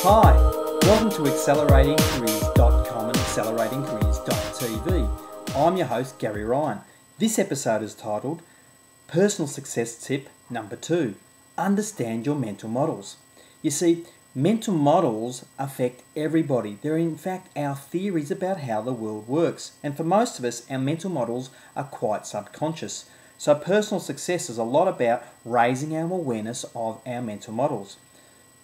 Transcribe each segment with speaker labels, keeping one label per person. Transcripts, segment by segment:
Speaker 1: Hi, welcome to acceleratingcareers.com and acceleratingcareers.tv. I'm your host, Gary Ryan. This episode is titled Personal Success Tip Number 2, Understand Your Mental Models. You see, mental models affect everybody. They're in fact our theories about how the world works. And for most of us, our mental models are quite subconscious. So personal success is a lot about raising our awareness of our mental models.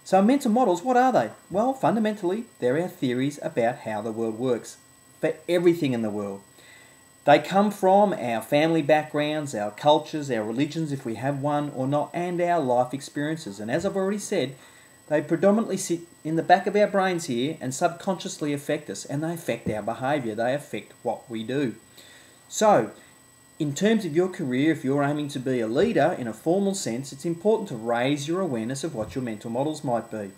Speaker 1: So mental models, what are they? Well, fundamentally, they're our theories about how the world works for everything in the world. They come from our family backgrounds, our cultures, our religions, if we have one or not, and our life experiences. And as I've already said, they predominantly sit in the back of our brains here and subconsciously affect us, and they affect our behaviour. They affect what we do. So, in terms of your career, if you're aiming to be a leader in a formal sense, it's important to raise your awareness of what your mental models might be.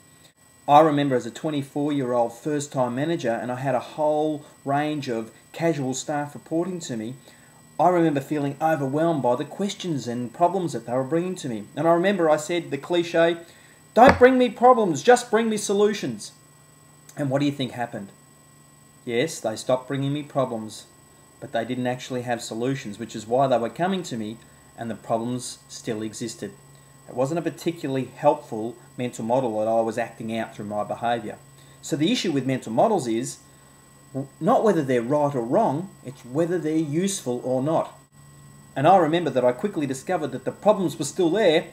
Speaker 1: I remember as a 24-year-old first-time manager, and I had a whole range of casual staff reporting to me, I remember feeling overwhelmed by the questions and problems that they were bringing to me. And I remember I said the cliche, "Don't bring me problems, just bring me solutions." And what do you think happened? Yes, they stopped bringing me problems, but they didn't actually have solutions, which is why they were coming to me and the problems still existed. It wasn't a particularly helpful mental model that I was acting out through my behaviour. So the issue with mental models is not whether they're right or wrong, it's whether they're useful or not. And I remember that I quickly discovered that the problems were still there.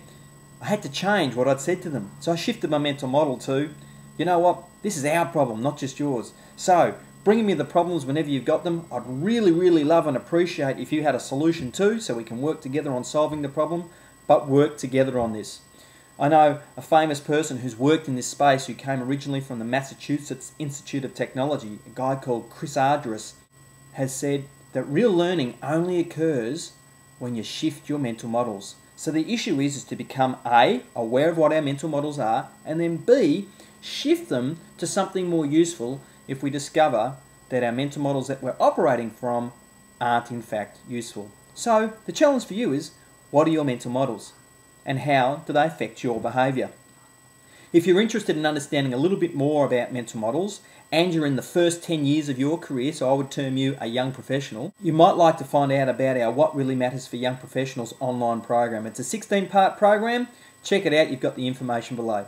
Speaker 1: I had to change what I'd said to them. So I shifted my mental model to, you know what, this is our problem, not just yours. So bringing me the problems whenever you've got them, I'd really love and appreciate if you had a solution too, so we can work together on solving the problem, but work together on this. I know a famous person who's worked in this space who came originally from the Massachusetts Institute of Technology, a guy called Chris Argyris, has said that real learning only occurs when you shift your mental models. So the issue is to become A, aware of what our mental models are, and then B, shift them to something more useful if we discover that our mental models that we're operating from aren't in fact useful. So the challenge for you is, what are your mental models and how do they affect your behaviour? If you're interested in understanding a little bit more about mental models and you're in the first 10 years of your career, so I would term you a young professional, you might like to find out about our What Really Matters for Young Professionals online program. It's a 16-part program. Check it out, you've got the information below.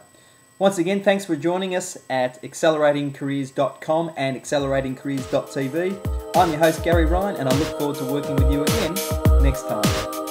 Speaker 1: Once again, thanks for joining us at acceleratingcareers.com and acceleratingcareers.tv. I'm your host, Gary Ryan, and I look forward to working with you again next time.